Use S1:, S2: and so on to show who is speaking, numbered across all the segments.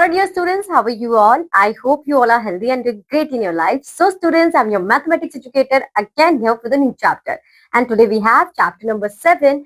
S1: Hello, dear students. How are you all? I hope you all are healthy and doing great in your life. So, students, I'm your mathematics educator again here for the new chapter. And today we have chapter number 7.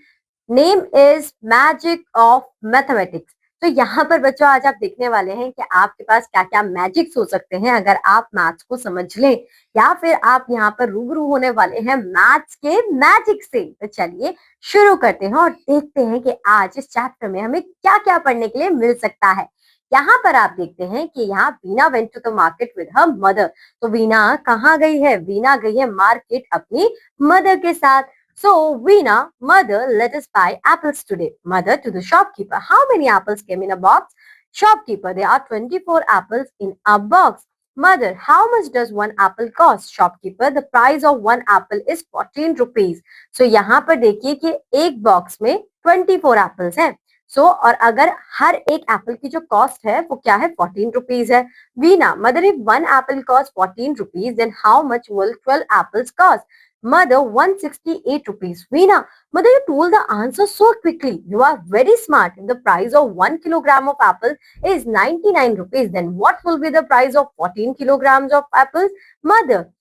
S1: Name is Magic of Mathematics. तो यहाँ पर बच्चों आज आप देखने वाले हैं कि आपके पास क्या क्या मैजिक्स हो सकते हैं अगर आप मैथ्स को समझ लें या फिर आप यहाँ पर रूबरू होने वाले हैं मैथ्स के मैजिक से। तो चलिए शुरू करते हैं और देखते हैं कि आज इस चैप्टर में हमें क्या क्या पढ़ने के लिए मिल सकता है। यहाँ पर आप देखते हैं कि यहाँ Veena went to the market with her mother. तो वीना कहाँ गई है? वीना गई है मार्केट अपनी मदर के साथ। So Veena, mother, let us buy apples today. Mother to the shopkeeper. How many apples came in a box? Shopkeeper, there are 24 apples in a box. Mother, how much does one apple cost? Shopkeeper, the price of one apple is 14 rupees. So यहाँ पर देखिए कि एक box में 24 apples हैं। और अगर हर एक एप्पल की जो कॉस्ट है वो क्या है? 14 रुपीज है। Veena, mother, if one Apple cost 14 rupees, then how much will 12 apples cost? Mother, 168 rupees. Veena, mother, you told the answer so quickly. You are very smart. If the price of 1 kilogram of apple is 99 rupees, then what will be the price of 14 kilograms of apples? Mother,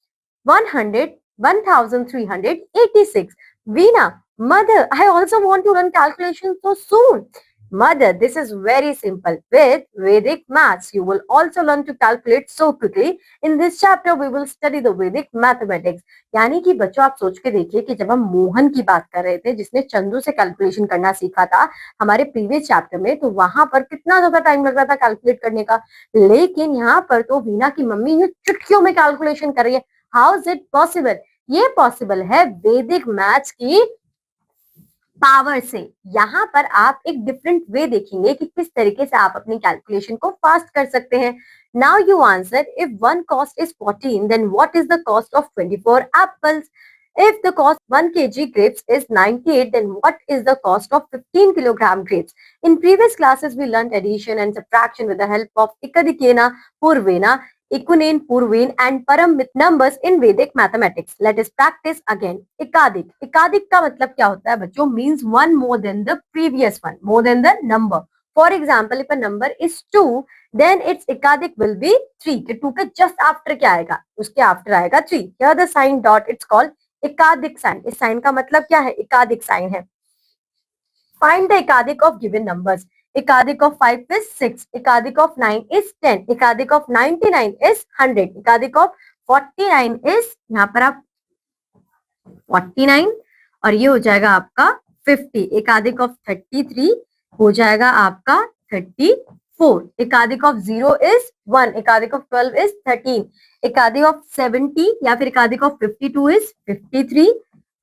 S1: 100, 1386. Veena, mother, I also want to run calculations so soon. Mother, this is very simple. With Vedic maths, you will also learn to calculate so quickly. In this chapter, we will study the Vedic mathematics. यानी कि बच्चों आप सोच के देखिए कि जब हम मोहन की बात कर रहे थे जिसने चंदू से कैलकुलेशन करना सीखा था हमारे प्रीवियस चैप्टर में, तो वहां पर कितना ज्यादा टाइम लग रहा था कैलकुलेट करने का। लेकिन यहाँ पर तो वीना की मम्मी ये चुटकियों में कैलकुलेशन कर रही है। How is it possible? ये पॉसिबल है वैदिक मैथ्स की पावर से। यहाँ पर आप एक डिफरेंट वे देखेंगे कि किस तरीके से आप अपनी कैलकुलेशन को फास्ट कर सकते हैं। Now you answer, if one cost is 14, then what is the cost of 24 apples? If the cost 1 kg grapes is 98, then what is the cost of 15 kilogram grapes? In previous classes, we learned addition and subtraction with the help of Ikadikena, Purvena, Ikunen, Purveen, and Param with numbers in Vedic mathematics. Let us practice again. Ekadik. Ekadik का मतलब क्या होता है बच्चों? Means one more than the previous one, more than the number. For example, if a number is 2, then its ekadik will be 3. कि 2 के just after क्या आएगा? उसके after आएगा 3. Here the sign dot, it's called ekadhika sign. इस sign का मतलब क्या है? एकादिक साइन है। Find the ekadhika of given numbers. Ekadhika of 5 is 6, ekadhika of 9 is 10, ekadhika of 99 is 100, ekadhika of 49 is, यहाँ पर आप 49 और ये हो जाएगा आपका 50, एकादिक ऑफ 33 हो जाएगा आपका 34, ekadhika of 0 is 1, ekadhika of 12 is 13, ekadhika of 70 या फिर एकादिक ऑफ 52 is 53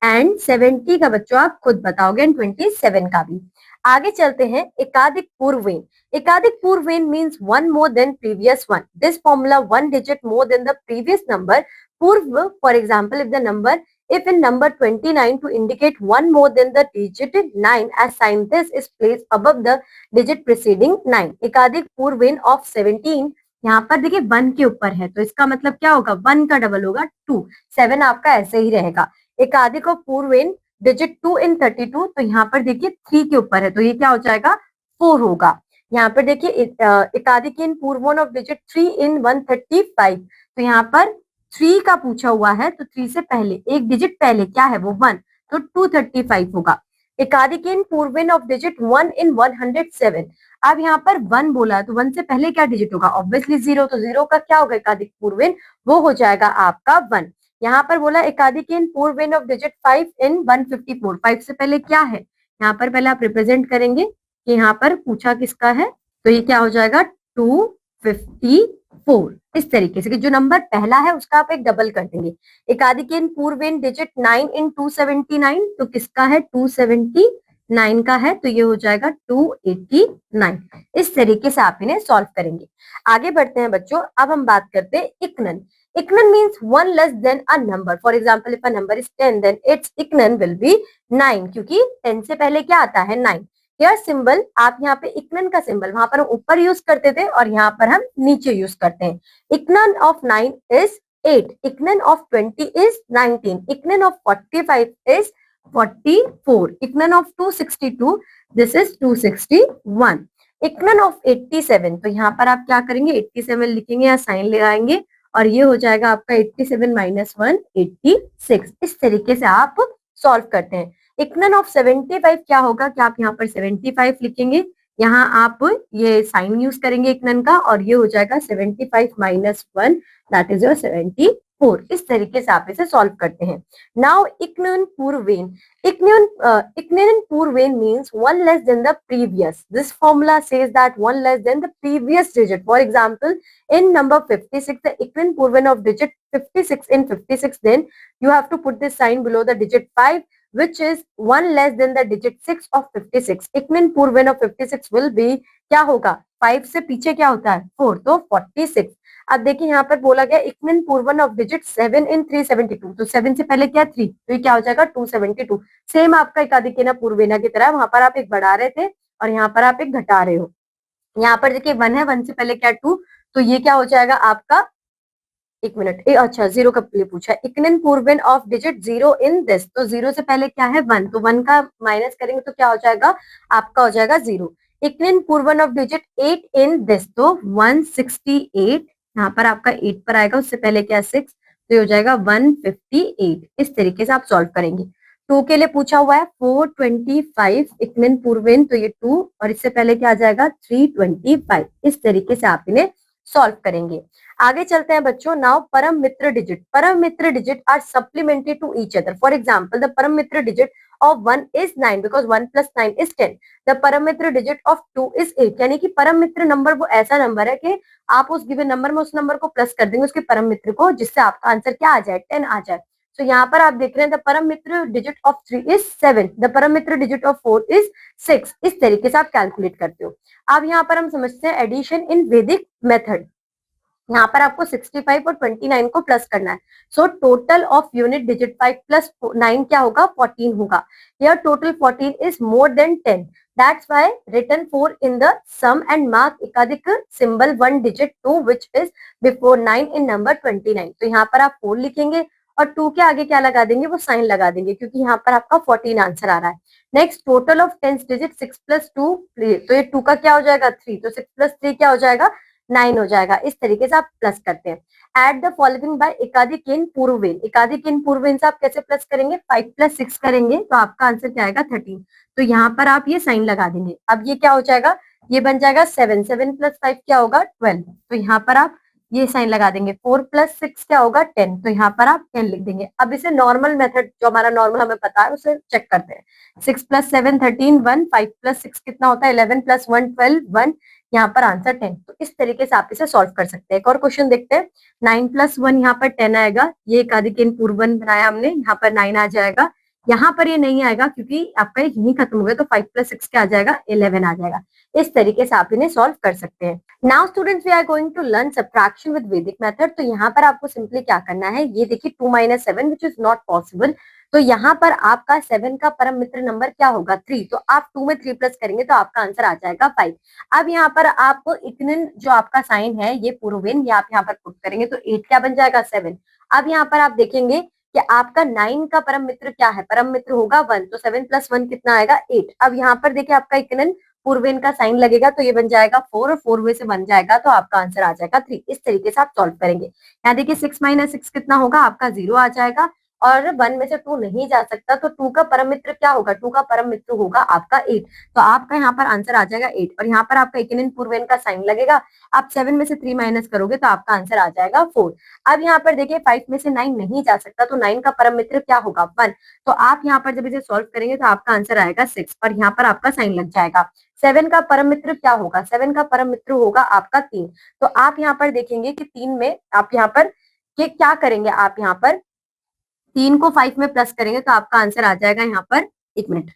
S1: एंड 70 का बच्चों आप खुद बताओगे एंड 27 का भी। आगे चलते हैं। Ekadhika purvena. Ekadhika purvena means one more than previous one. This formula one digit more than the previous number. पूर्व, for example, if the number if in number 29 to indicate one more than the digit 9 as sign this is placed above the digit preceding 9. एकादिक पूर्वेन of 17 यहाँ पर देखिए 1 के ऊपर है तो इसका मतलब क्या होगा? 1 का डबल होगा 2, 7 आपका ऐसे ही रहेगा। एकादिक ऑफ पूर्वेन डिजिट 2 in 32 तो यहाँ पर देखिए 3 के ऊपर है तो ये क्या हो जाएगा? 4 होगा। यहाँ पर देखिए एकादिक इन पूर्वोन ऑफ डिजिट 3 in 135 तो यहाँ पर 3 का पूछा हुआ है तो 3 से पहले एक डिजिट पहले क्या है? वो 1, तो 235 होगा। एकादिक इन पूर्वेन ऑफ डिजिट 1 in 107। अब यहाँ पर 1 बोला तो 1 से पहले क्या डिजिट होगा? ऑब्वियसली 0, तो 0 का क्या होगा? एकादिक पूर्वेन वो हो जाएगा आपका 1। यहाँ पर बोला एकादिक इन पूर्वेन ऑफ डिजिट 5 in 154। 5 से पहले क्या है? यहाँ पर पहले आप रिप्रेजेंट करेंगे कि यहाँ पर पूछा किसका है तो ये क्या हो जाएगा? 254। इस तरीके से कि जो नंबर पहला है उसका आप एक डबल कर देंगे। एकादिक इन पूर्वेन डिजिट 9 in 279 तो किसका है? 279 का है तो ये हो जाएगा 289। इस तरीके से आप इन्हें सॉल्व करेंगे। आगे बढ़ते हैं बच्चों। अब हम बात करते हैं ekanyunena. Ekanyunena means one less than a number. For example, if a number is 10 then its ekanyunena will be 9 क्योंकि 10 से पहले क्या आता है? 9। यह सिंबल आप यहाँ पे इक्नन का सिंबल वहां पर हम ऊपर यूज करते थे और यहाँ पर हम नीचे यूज करते हैं। Ekanyunena of 9 is 8, ekanyunena of 20 is 19, ekanyunena of 45 is 44, ekanyunena of 262 this is 261। Ekanyunena of 87, तो यहाँ पर आप क्या करेंगे, 87 लिखेंगे या साइन लगाएंगे और ये हो जाएगा आपका 87 माइनस 1 86। इस तरीके से आप सॉल्व करते हैं। इक्नन ऑफ 75 क्या होगा, क्या आप यहाँ पर 75 लिखेंगे, यहाँ आप ये साइन यूज करेंगे इक्नन का और ये हो जाएगा 75 माइनस 1 दैट इज योर 74। इस तरीके से आप इसे सॉल्व करते हैं। Now ekanyunena purvena, Ignorant poor vein means one less than the previous. This formula says that one less than the previous digit. For example, in number 56, the ignorant poor vein of digit 56 in 56, then you have to put this sign below the digit 5, which is one less than the digit 6 of 56. Ignorant poor vein of 56 will be, क्या होगा, 5 से पीछे क्या होता है 4, तो 46। अब देखिए यहाँ पर बोला गया इक्विन पूर्वन ऑफ डिजिट 7 इन 372, तो 7 से पहले क्या 3, तो ये क्या हो जाएगा 272। सेम आपका एकाधिकेना पूर्वेना की तरह, वहां पर आप एक बढ़ा रहे थे और यहाँ पर आप एक घटा रहे हो। यहाँ पर देखिए 1 है, 1 से पहले क्या 2, तो ये क्या हो जाएगा आपका, एक मिनट, अच्छा जीरो कब के लिए पूछा, ekanyunena purvena of digit 0 in this, तो 0 से पहले क्या है 1, तो 1 का माइनस करेंगे तो क्या हो जाएगा आपका हो जाएगा 0। Ekanyunena purvena of digit 8 in this, तो 168, यहाँ पर आपका 8 पर आएगा, उससे पहले क्या 6, तो ये हो जाएगा 158। इस तरीके से आप सॉल्व करेंगे। 2 के लिए पूछा हुआ है 425 इक्विन पूर्वेन, तो ये 2 और इससे पहले क्या आ जाएगा 325। इस तरीके से आप इन्हें सॉल्व करेंगे। आगे चलते हैं बच्चों। Now param Mitra digit are supplementary to each other. For example the param Mitra digit of 1 is 9 because 1 plus 9 is 10. The परम मित्र डिजिट of 2 is 8, यानी कि परम मित्र नंबर वो ऐसा नंबर है कि आप उस गिवन नंबर में उस नंबर को प्लस कर देंगे उसके परम मित्र को, जिससे आपका आंसर क्या आ जाए 10 आ जाए। तो यहाँ पर आप देख रहे हैं the param Mitra digit of 3 is 7, the param Mitra digit of 4 is 6। इस तरीके से आप कैलकुलेट करते हो। अब यहाँ पर हम समझते हैं एडिशन इन वैदिक मेथड। यहाँ पर आपको 65 और 29 को प्लस करना है। So total of unit digit 5 plus 9 क्या होगा 14 होगा। Here total 14 is more than 10. That's why written 4 in the sum and mark एकाधिक symbol 1 digit 2 which is before 9 in number 29. तो यहाँ पर आप 4 लिखेंगे और 2 के आगे क्या लगा देंगे, वो साइन लगा देंगे, क्योंकि यहाँ पर आपका 14 आंसर आ रहा है। Next total of tens digit 6 plus 2, तो ये 2 का क्या हो जाएगा 3, तो 6 प्लस 3 क्या हो जाएगा 9 हो जाएगा। इस तरीके से आप प्लस करते हैं। एड द फॉलोइंग बाय एकाधिक इन पूर्वेन। एकाधिक इन पूर्वेन से आप कैसे प्लस करेंगे, 5 प्लस 6 करेंगे तो आपका आंसर क्या आएगा 13। तो यहाँ पर आप ये साइन लगा देंगे। अब ये क्या हो जाएगा, ये बन जाएगा 7, 7 प्लस 5 क्या होगा 12, तो यहाँ पर आप ये साइन लगा देंगे। 4 प्लस 6 क्या होगा 10, तो यहाँ पर आप 10 लिख देंगे। अब इसे नॉर्मल मेथड जो हमारा नॉर्मल हमें पता है उसे चेक करते हैं। 6 प्लस 7 13, 1, 5 प्लस 6 कितना होता है 11 प्लस 1 12, 1, यहाँ पर आंसर 10। तो इस तरीके से आप इसे सॉल्व कर सकते हैं। एक और क्वेश्चन देखते हैं। 9 प्लस 1 यहाँ पर 10 आएगा, ये एकाधिक पूर्वन बनाया हमने, यहाँ पर 9 आ जाएगा। यहाँ पर ये नहीं आएगा क्योंकि आपका यही खत्म हो गया, तो 5 प्लस 6 क्या आ जाएगा 11 आ जाएगा। इस तरीके से आप इन्हें सॉल्व कर सकते हैं। Now students we are going to learn subtraction with Vedic method. तो यहाँ पर आपको सिंपली क्या करना है, ये देखिए 2 minus 7 which is not possible, तो यहाँ पर आपका 7 का परम मित्र नंबर क्या होगा 3, तो आप 2 में 3 प्लस करेंगे तो आपका आंसर आ जाएगा 5। अब यहाँ पर आप इक्विन जो आपका साइन है ये पूर्वेन, ये आप यहाँ पर पुट करेंगे तो 8 क्या बन जाएगा 7। अब यहाँ पर आप देखेंगे कि आपका 9 का परम मित्र क्या है, परम मित्र होगा 1, तो 7 प्लस 1 कितना आएगा 8। अब यहाँ पर देखिए आपका इक्विन पूर्वेन का साइन लगेगा तो ये बन जाएगा 4 और 4 में से बन जाएगा तो आपका आंसर आ जाएगा 3। इस तरीके से आप सॉल्व करेंगे। यहाँ देखिए 6 माइनस 6 कितना होगा आपका 0 आ जाएगा और 1 में से 2 नहीं जा सकता, तो 2 का परम मित्र क्या होगा, 2 का परम मित्र होगा आपका 8, तो आपका यहाँ पर आंसर आ जाएगा 8। और यहाँ पर आपका इक्विन पूर्वेन का साइन लगेगा, आप 7 में से 3 माइनस करोगे तो आपका आंसर आ जाएगा 4। अब यहाँ पर देखिए 5 में से 9 नहीं जा सकता, तो 9 का परम मित्र क्या होगा 1, तो आप यहाँ पर जब इसे सॉल्व करेंगे तो आपका आंसर आएगा 6 और यहाँ पर आपका साइन लग जाएगा। 7 का परम मित्र क्या होगा, 7 का परम मित्र होगा आपका 3, तो आप यहाँ पर देखेंगे कि 3 में आप यहाँ पर क्या करेंगे, आप यहाँ पर 3 को 5 में प्लस करेंगे तो आपका आंसर आ जाएगा यहाँ पर, एक मिनट,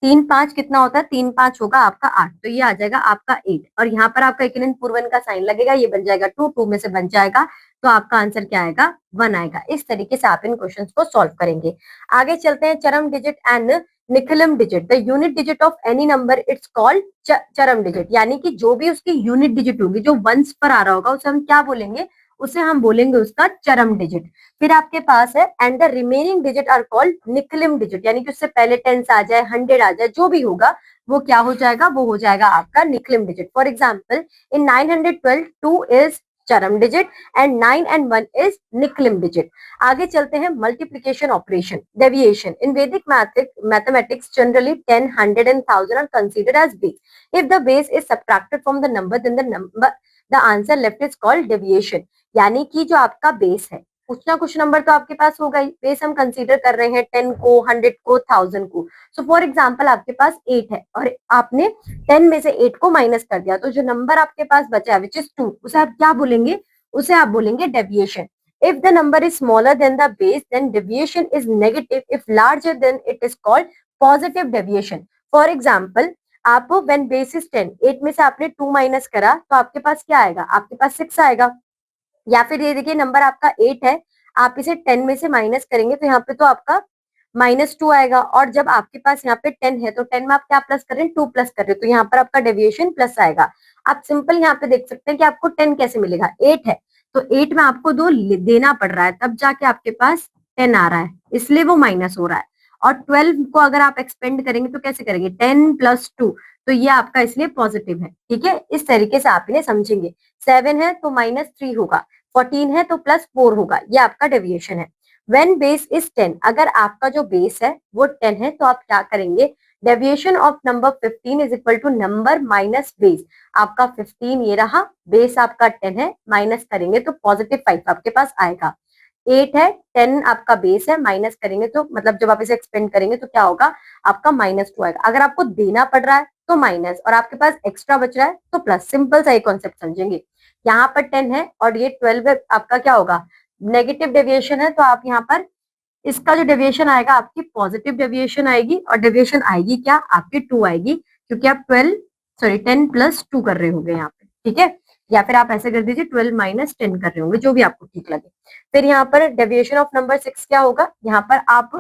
S1: 3 5 कितना होता है, 3 5 होगा आपका 8, तो ये आ जाएगा आपका 8 और यहाँ पर आपका इक्विन पूर्वन का साइन लगेगा, ये बन जाएगा 2, 2 में से बन जाएगा तो आपका आंसर क्या आएगा 1 आएगा। इस तरीके से आप इन क्वेश्चंस को सॉल्व करेंगे। आगे चलते हैं। चरम digit and Nikhilam digit. The unit digit of any number it's called चरम डिजिट, यानी कि जो भी उसकी यूनिट डिजिट होगी जो वंस पर आ रहा होगा उसे हम क्या बोलेंगे, उसे हम बोलेंगे उसका चरम डिजिट। फिर आपके पास है and the remaining digit are called nikhilam digit, यानी कि उससे पहले टेंस आ जाए, 100 आ जाए, जो भी होगा वो क्या हो जाएगा, वो हो जाएगा आपका nikhilam digit. For example in 912 2 is charam digit and 9 and 1 is nikhilam digit. आगे चलते हैं multiplication operation, deviation. In Vedic mathematics generally 10, 100 and 1000 are considered as base. If the base is subtracted from the number then the answer left is called deviation. यानी कि जो आपका base है, कुछ ना कुछ नंबर तो आपके पास होगा ही। बेस हम कंसीडर कर रहे हैं 10 को, 100 को, 1000 को। सो फॉर एग्जांपल आपके पास 8 है और आपने 10 में से 8 को माइनस कर दिया, तो जो नंबर आपके पास बचा है विच इज 2, उसे आप क्या बोलेंगे, उसे आप बोलेंगे deviation. If the number is smaller than the base, then deviation is negative. If larger, then it is called positive deviation. For example, आप when base is 10, 8 में से आपने 2 माइनस करा तो आपके पास क्या आएगा, आपके पास 6 आएगा। या फिर ये देखिए नंबर आपका 8 है, आप इसे 10 में से माइनस करेंगे तो यहाँ पे तो आपका -2 आएगा। और जब आपके पास यहाँ पे 10 है तो 10 में आप क्या प्लस कर रहे हैं, 2 प्लस कर रहे हो, तो यहाँ पर आपका डेविएशन प्लस आएगा। आप सिंपल यहाँ पे देख सकते हैं कि आपको 10 कैसे मिलेगा, 8 है तो 8 में आपको 2 देना पड़ रहा है, तब जाके आपके पास 10 आ रहा है, इसलिए वो माइनस हो रहा है। और 12 को अगर आप एक्सपेंड करेंगे तो कैसे करेंगे, 10 + 2, तो ये आपका इसलिए पॉजिटिव है। ठीक है, इस तरीके से आप इन्हें समझेंगे। 7 है तो -3 होगा, 14 है तो +4 होगा, ये आपका डेविएशन है। When base is 10, अगर आपका जो बेस है वो 10 है तो आप क्या करेंगे, deviation of number 15 is equal to number minus base. आपका 15 ये रहा, बेस आपका 10 है, माइनस करेंगे तो +5 आपके पास आएगा। 8 है, 10 आपका बेस है, माइनस करेंगे तो मतलब जब आप इसे एक्सपेंड करेंगे तो क्या होगा, आपका -2 आएगा। अगर आपको देना पड़ रहा है तो माइनस, और आपके पास एक्स्ट्रा बच रहा है तो प्लस। सिंपल सा ये कॉन्सेप्ट समझेंगे। यहाँ पर 10 है और ये 12 है, आपका क्या होगा, नेगेटिव डेविएशन है, तो आप यहाँ पर इसका जो डेविएशन आएगा आपकी पॉजिटिव डेविएशन आएगी, और डेविएशन आएगी क्या, आपकी 2 आएगी, क्योंकि आप 10 + 2 कर रहे होंगे यहाँ पे। ठीक है, या फिर आप ऐसे कर दीजिए 12 - 10 कर रहे होंगे, जो भी आपको ठीक लगे। फिर यहाँ पर डेविएशन ऑफ नंबर 6 क्या होगा, यहाँ पर आप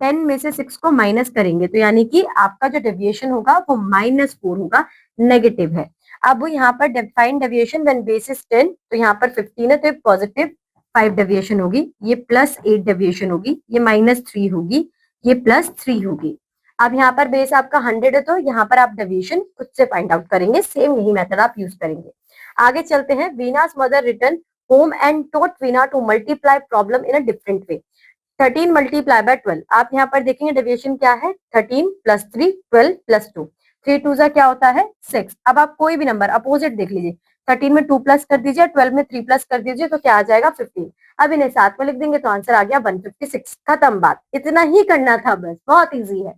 S1: 10 में से 6 को माइनस करेंगे, तो यानी कि आपका जो डेविएशन होगा वो -4 होगा, नेगेटिव है। अब यहाँ पर define deviation when base is 10, तो यहाँ पर 15 है तो +5 डेविएशन होगी, ये +8 डेविएशन होगी, ये -3 होगी, ये +3 होगी। अब यहाँ पर बेस आपका 100 है तो यहाँ पर आप डेविएशन खुद से फाइंड आउट करेंगे, सेम यही मेथड आप यूज करेंगे। आगे चलते हैं, Veena's mother return home and taught Veena to multiply problem in a different way. 13 × 12। आप यहाँ पर देखेंगे डेविएशन क्या है, 13 + 3 12 + 2, 3 2 जा क्या होता है 6। अब आप कोई भी नंबर अपोजिट देख लीजिए, 13 में 2 प्लस कर दीजिए, 12 में 3 प्लस कर दीजिए, तो क्या आ जाएगा 15। अब इन्हें साथ में लिख देंगे तो आंसर आ गया 156। खत्म बात, इतना ही करना था बस, बहुत इजी है।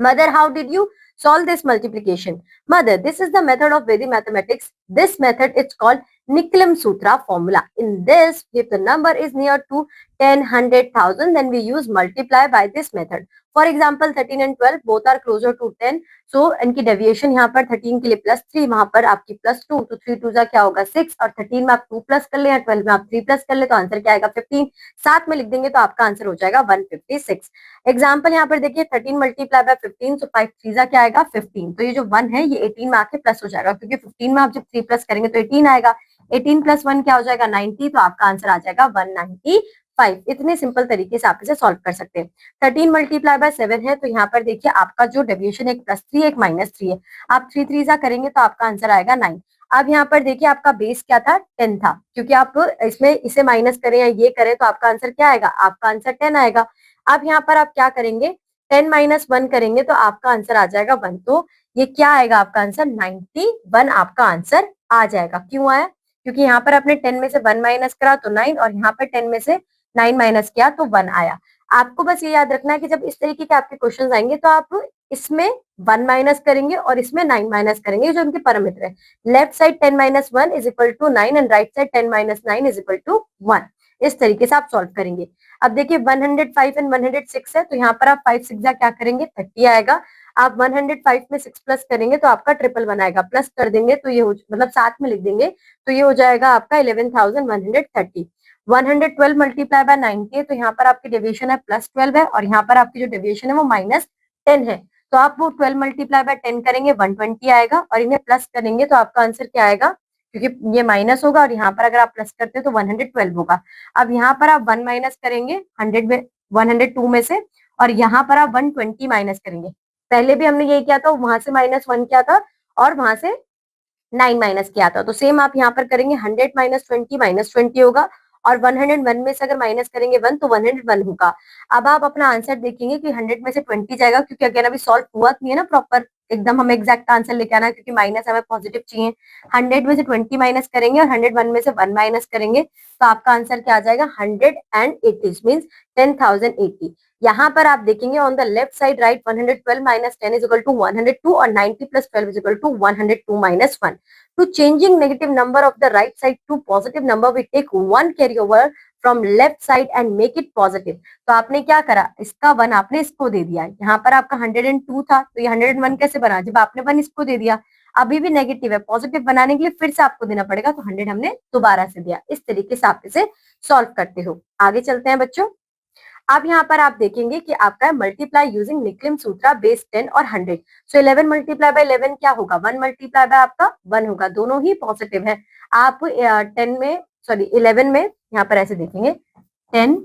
S1: Mother, how did you solve this multiplication? Mother, this is the method of Vedic mathematics. This method is called Nicolam Sutra formula. In this, if the number is near to 10, 100, 1000, then we use multiply by this method. For example, 13 and 12 both are closer to 10. So, इनकी deviation यहाँ पर 13 के लिए +3, वहां पर आपकी +2, तो 3 2 जा क्या होगा 6, और 13 में आप 2 प्लस कर ले या 12 में आप 3 प्लस कर ले, तो आंसर क्या आएगा 15। साथ में लिख देंगे तो आपका आंसर हो जाएगा 156। एग्जाम्पल यहाँ पर देखिए 13 × 15, तो 5 3 क्या आएगा 15, तो ये जो 1 है ये 18 में आके प्लस हो जाएगा, क्योंकि 15 में आप जब 3 प्लस करेंगे तो 18 आएगा, 18 + 1 क्या हो जाएगा 90, तो आपका आंसर आ जाएगा 195। इतने सिंपल तरीके से आप इसे सॉल्व कर सकते हैं। 13 × 7 है, तो यहाँ पर देखिए आपका जो डेविएशन एक +3 एक -3 है, आप 3 3 करेंगे तो आपका आंसर आएगा 9। अब यहाँ पर देखिए आपका बेस क्या था 10 था, क्योंकि आप इसमें इसे माइनस करें या ये करें तो आपका आंसर क्या आएगा, आपका आंसर 10 आएगा। अब यहाँ पर आप क्या करेंगे, 10 - 1 करेंगे तो आपका आंसर आ जाएगा 1, तो ये क्या आएगा आपका आंसर 91 आपका आंसर आ जाएगा। क्यों आया, क्योंकि यहाँ पर आपने 10 में से 1 माइनस करा तो 9, और यहाँ पर 10 में से 9 माइनस किया तो 1 आया। आपको बस ये याद रखना है कि जब इस तरीके के आपके क्वेश्चन आएंगे तो आप इसमें 1 माइनस करेंगे और इसमें 9 माइनस करेंगे, जो उनके पैरामीटर है। Left side 10 - 1 = 9 and right side 10 - 9 = 1। इस तरीके से आप सॉल्व करेंगे। अब देखिए 105 एंड 106 है, तो यहाँ पर आप 5 6 क्या करेंगे 30 आएगा। आप 105 में 6 प्लस करेंगे तो आपका 111 आएगा, प्लस कर देंगे तो ये मतलब साथ में लिख देंगे तो ये हो जाएगा आपका 11,130। 112 × 90 है, तो यहाँ पर आपकी डेविएशन है +12 है, और यहाँ पर आपकी जो डेविएशन है वो -10 है, तो आप वो 12 × 10 करेंगे 120 आएगा, और इन्हें प्लस करेंगे तो आपका आंसर क्या आएगा, क्योंकि ये माइनस होगा और यहाँ पर अगर आप प्लस करते हो तो 112 होगा। अब यहाँ पर आप 1 माइनस करेंगे 100 में 102 में से, और यहाँ पर आप 120 माइनस करेंगे। पहले भी हमने यही किया था, वहां से -1 किया था और वहां से 9 माइनस किया था। तो सेम आप यहाँ पर करेंगे 100 माइनस 20 होगा, और 101 में से अगर माइनस करेंगे 1 तो 101 होगा। अब आप अपना आंसर देखेंगे कि 100 में से 20 जाएगा, क्योंकि अगेन अभी सॉल्व हुआ नहीं है ना प्रॉपर, एकदम हमें एग्जैक्ट आंसर लेके आना है, क्योंकि माइनस हमें पॉजिटिव चाहिए। 100 में से 20 माइनस करेंगे और 101 में से 1 माइनस करेंगे, तो आपका आंसर क्या आ जाएगा 180 मीन्स 10,080। यहाँ पर आप देखेंगे on the left side right 112 minus 10 is equal to 102 और 90 plus 12 is equal to 102 minus 1। To changing negative number of the right side to positive number, we take one carry over from left side and make it positive. तो आपने क्या करा, इसका 1 आपने इसको दे दिया। यहाँ पर आपका 102 था, तो ये 101 कैसे बना, जब आपने 1 इसको दे दिया। अभी भी नेगेटिव है, पॉजिटिव बनाने के लिए फिर से आपको देना पड़ेगा, तो 100 हमने दोबारा से दिया। इस तरीके से आप इसे सॉल्व करते हो। आगे चलते हैं बच्चों। अब यहाँ पर आप देखेंगे कि आपका मल्टीप्लाई यूजिंग निकलिम सूत्रा बेस 10 और 100। सो 11 मल्टीप्लाई बाय 11 क्या होगा, 1 मल्टीप्लाई बाय आपका 1 होगा, दोनों ही पॉजिटिव है। आप 10 में सॉरी 11 में यहाँ पर ऐसे देखेंगे 10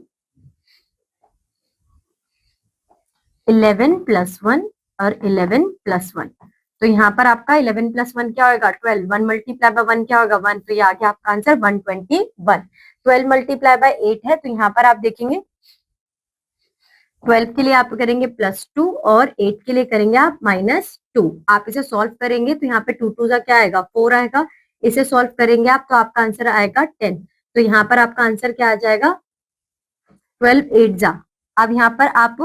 S1: 11 प्लस 1 और 11 प्लस 1, तो यहाँ पर आपका 11 प्लस 1 क्या होगा 12, 1 मल्टीप्लाई बाय 1 क्या होगा 1, तो ये आ गया आपका आंसर 121। 12 मल्टीप्लाई बाय 8 है, तो यहाँ पर आप देखेंगे 12 के लिए आप करेंगे +2 और 8 के लिए करेंगे आप -2। आप इसे सॉल्व करेंगे तो यहाँ पे 2 2 क्या आएगा 4 आएगा। इसे सॉल्व करेंगे आप तो आपका आंसर आएगा 10। तो यहाँ पर आपका आंसर क्या आ जाएगा 12 8 जा। अब यहाँ पर आप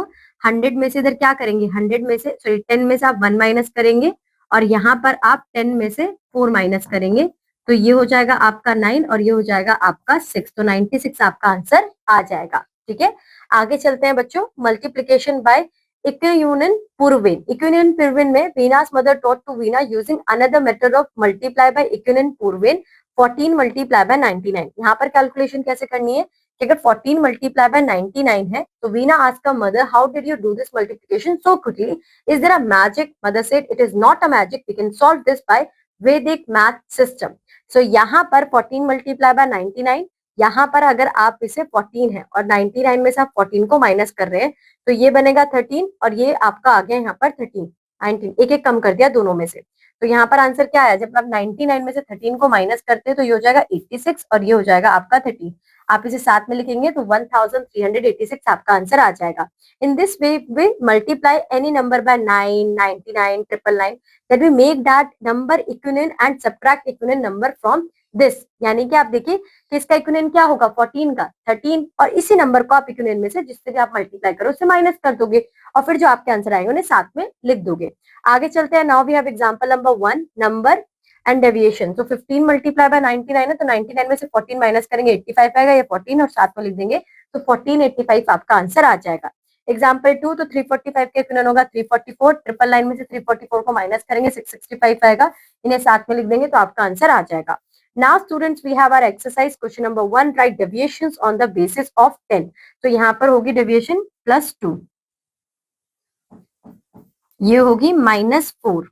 S1: 100 में से इधर क्या करेंगे, 100 में से सॉरी 10 में से आप 1 माइनस करेंगे और यहाँ पर आप 10 में से 4 माइनस करेंगे, तो ये हो जाएगा आपका 9 और ये हो जाएगा आपका 6। तो 96 आपका आंसर आ जाएगा। ठीक है, आगे चलते हैं बच्चों। मल्टीप्लीकेशन बाय इक्वियूनियन पूर्वेन। इक्वियूनियन पूर्वेन में वीनास mother taught to Veena using another method of multiply by इक्वियूनियन पूर्वेन 14 मल्टीप्लाई बाय 99। यहाँ पर कैलकुलेशन कैसे करनी है कि अगर 14 मल्टीप्लाई बाय 99 है तो Veena asked her mother how did you do this multiplication so quickly, is there a magic. Mother said it is not a magic, we can solve this by Vedic math system. So यहाँ पर 14 multiply by 99, यहाँ पर अगर आप इसे 14 है और 99 में से आप 14 को माइनस कर रहे हैं तो ये बनेगा 13 और ये आपका आ गया यहाँ पर 13 19, एक एक कम कर दिया दोनों में से। तो यहाँ पर आंसर क्या आया, जब आप 99 में से 13 को माइनस करते हैं तो ये हो जाएगा 86 और ये हो जाएगा आपका 13। आप इसे साथ में लिखेंगे तो 1386 आपका आंसर आ जाएगा। In this way we multiply any number by 9 99 999 that we make that number equivalent and subtract equivalent number from this. यानी कि आप देखिए कि इसका इक्विवेलेंट क्या होगा 14 का 13 और इसी नंबर को आप इक्विवेलेंट में से जिससे भी आप मल्टीप्लाई करो उससे माइनस कर दोगे और फिर जो आपके आंसर आएंगे उन्हें साथ में लिख दोगे। आगे चलते हैं। Now we have example number 1 number and deviation. तो 15 मल्टीप्लाई बाय 99 है तो 99 में से 14 माइनस करेंगे 85 आएगा, ये 14 और साथ में लिख देंगे तो 1485 आपका आंसर आ जाएगा। एग्जाम्पल 2 तो 345 का इक्विवेलेंट होगा 344, 999 में से 344 को माइनस करेंगे 665 आएगा, इन्हें साथ में लिख देंगे तो आपका आंसर आ जाएगा। Now students we have our exercise question number 1, write deviations on the basis of 10। तो यहाँ पर होगी डेविएशन +2, ये होगी -4,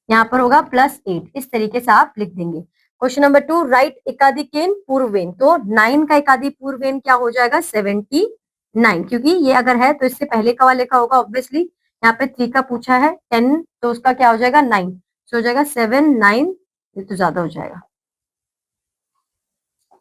S1: यहाँ पर होगा +8। इस तरीके से आप लिख देंगे। क्वेश्चन नंबर 2, राइट एकाधिकेन पूर्वेन। तो 9 का एकाधी पूर्वेन क्या हो जाएगा 79, क्योंकि ये अगर है तो इससे पहले का वाले का होगा ऑब्वियसली। यहाँ पे 3 का पूछा है 10 तो उसका क्या हो जाएगा 9, तो हो जाएगा 7 9, ये तो ज्यादा हो जाएगा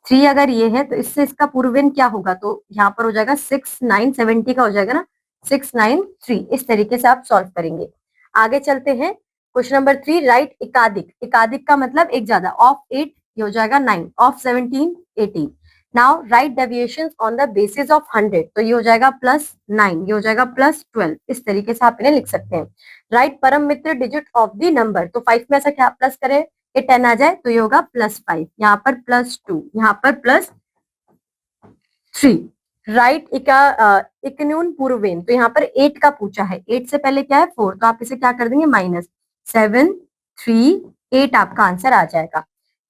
S1: 3 अगर ये है तो इससे इसका पूर्वेन क्या होगा, तो यहाँ पर हो जाएगा 6 9 70 का हो जाएगा ना 6 9 3। इस तरीके से आप सॉल्व करेंगे। आगे चलते हैं। क्वेश्चन नंबर 3, राइट एकाधिक। एकाधिक का मतलब एक ज्यादा, ऑफ 8 ये हो जाएगा 9, of 17 18। Now right deviations on the basis of 100। तो ये हो जाएगा +9, ये हो जाएगा +12। इस तरीके से आप इन्हें लिख सकते हैं। राइट परम मित्र डिजिट ऑफ द नंबर। तो 5 में ऐसा क्या प्लस करें कि 10 आ जाए तो ये होगा +5, यहाँ पर +2, यहाँ पर +3। राइट इक्विवेलेंट पूर्वेन। तो यहाँ पर 8 का पूछा है, 8 से पहले क्या है 4, तो आप इसे क्या कर देंगे -7 3 8 आपका आंसर आ जाएगा।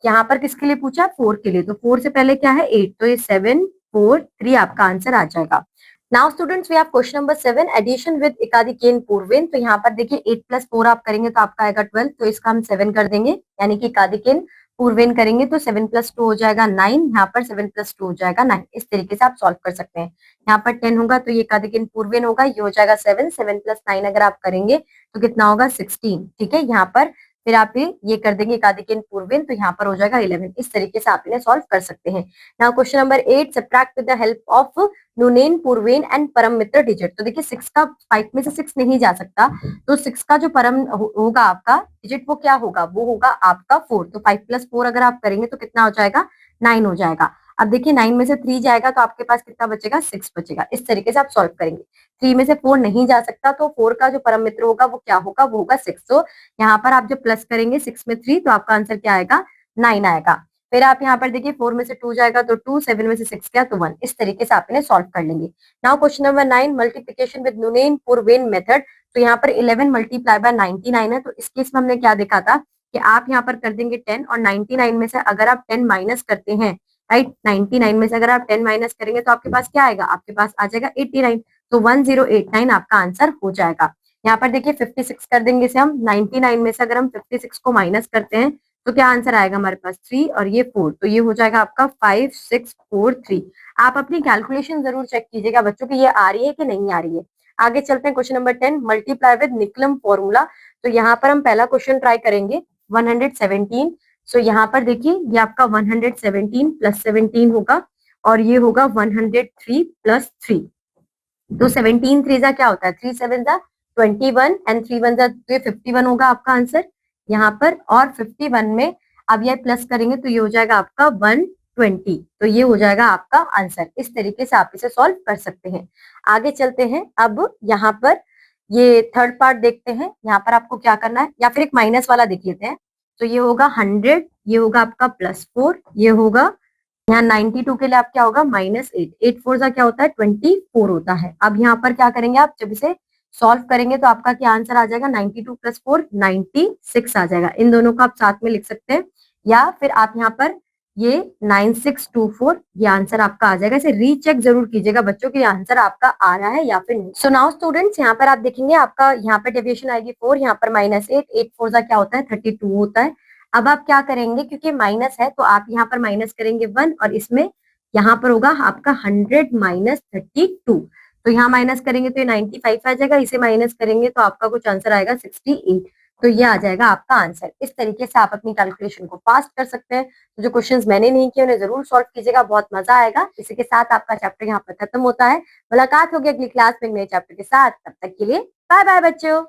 S1: यहाँ पर किसके लिए पूछा है 4 के लिए, तो 4 से पहले क्या है 8, तो ये 7 4 3 आपका आंसर आ जाएगा। Now students we have question number 7, addition with एकाधिकेन पूर्वेन। तो यहाँ पर देखिए 8 + 4 आप करेंगे तो आपका आएगा 12, तो इसका हम 7 कर देंगे, यानी कि एकाधिकेन पूर्वेन करेंगे तो 7 + 2 हो जाएगा 9, यहाँ पर 7 + 2 हो जाएगा 9। इस तरीके से आप सॉल्व कर सकते हैं। यहाँ पर 10 होगा तो ये एकाधिकन पूर्वेन होगा, ये हो जाएगा 7, 7 + 9 अगर आप करेंगे तो कितना होगा 16। ठीक है, यहाँ पर फिर आप ये कर देंगे एकाधिकन पूर्वेन तो यहाँ पर हो जाएगा 11। इस तरीके से आप इन्हें सॉल्व कर सकते हैं। Now question number 8, subtract with the help of नूनेन, पूर्वेन एंड परम मित्र डिजिट। तो देखिए 6 का 5 में से 6 नहीं जा सकता, तो 6 का जो परम होगा आपका डिजिट वो क्या होगा, वो होगा आपका 4। तो 5 + 4 अगर आप करेंगे तो कितना हो जाएगा 9 हो जाएगा। अब देखिए 9 में से 3 जाएगा तो आपके पास कितना बचेगा 6 बचेगा। इस तरीके से आप सॉल्व करेंगे। 3 में से 4 नहीं जा सकता तो 4 का जो परम मित्र होगा वो क्या होगा, वो होगा 6। तो यहाँ पर आप जब प्लस करेंगे 6 में 3 तो आपका आंसर क्या आएगा 9 आएगा। फिर आप यहाँ पर देखिए 4 में से 2 जाएगा तो 2, 7 में से 6 गया तो 1। इस तरीके से आप इन्हें सॉल्व कर लेंगे। Now question number 9, multiplication with नूनेन पूर्वेन मेथड। तो यहाँ पर 11 मल्टीप्लाई बाय 99 है, तो इस केस में हमने क्या देखा था कि आप यहाँ पर कर देंगे 10 और 99 में से अगर आप 10 माइनस करते हैं, राइट, 99 में से अगर आप 10 माइनस करेंगे तो आपके पास क्या आएगा, आपके पास आ जाएगा 89। तो 1089 आपका आंसर हो जाएगा। यहाँ पर देखिए 56 कर देंगे इसे हम, 99 में से अगर हम 56 को माइनस करते हैं तो क्या आंसर आएगा हमारे पास 3 और ये 4, तो ये हो जाएगा आपका 5643। आप अपनी कैलकुलेशन जरूर चेक कीजिएगा बच्चों की ये आ रही है कि नहीं आ रही है। आगे चलते हैं क्वेश्चन नंबर 10, मल्टीप्लाई विद निकलम फॉर्मूला। तो यहाँ पर हम पहला क्वेश्चन ट्राई करेंगे 117। सो यहाँ पर देखिए ये आपका 117 + 17 होगा और ये होगा 103 + 3। तो 17 3 जा क्या होता है, 3 7 जा 21 एंड 3 1 जा तो ये 51 होगा आपका आंसर यहाँ पर। और 51 में अब ये प्लस करेंगे तो ये हो जाएगा आपका 120, तो ये हो जाएगा आपका आंसर। इस तरीके से आप इसे सॉल्व कर सकते हैं। आगे चलते हैं, अब यहाँ पर ये थर्ड पार्ट देखते हैं। यहाँ पर आपको क्या करना है, या फिर एक माइनस वाला देख लेते हैं। तो ये होगा 100, ये होगा आपका +4, ये होगा यहाँ 92 के लिए आप क्या होगा -8, 8 4 का क्या होता है 24 होता है। अब यहाँ पर क्या करेंगे आप, जब इसे सॉल्व करेंगे तो आपका क्या आंसर आ जाएगा 92 + 4 96 आ जाएगा। इन दोनों को आप साथ में लिख सकते हैं या फिर आप यहाँ पर ये 9624 ये आंसर आपका आ जाएगा। इसे रीचेक जरूर कीजिएगा बच्चों की आंसर आपका आ रहा है या फिर नहीं। सो नाउ स्टूडेंट्स, यहाँ पर आप देखेंगे आपका यहाँ पर डेविएशन आएगी 4, यहाँ पर -8, 8 4 क्या होता है 32 होता है। अब आप क्या करेंगे, क्योंकि माइनस है तो आप यहाँ पर माइनस करेंगे 1 और इसमें यहाँ पर होगा आपका 100 - 32। तो यहाँ माइनस करेंगे तो ये 95 आ जाएगा, इसे माइनस करेंगे तो आपका कुछ आंसर आएगा 68। तो ये आ जाएगा आपका आंसर। इस तरीके से आप अपनी कैलकुलेशन को फास्ट कर सकते हैं। तो जो क्वेश्चंस मैंने नहीं किए उन्हें जरूर सॉल्व कीजिएगा, बहुत मजा आएगा। इसी के साथ आपका चैप्टर यहाँ पर खत्म होता है। मुलाकात होगी अगली क्लास में नए चैप्टर के साथ, तब तक के लिए बाय बाय बच्चों।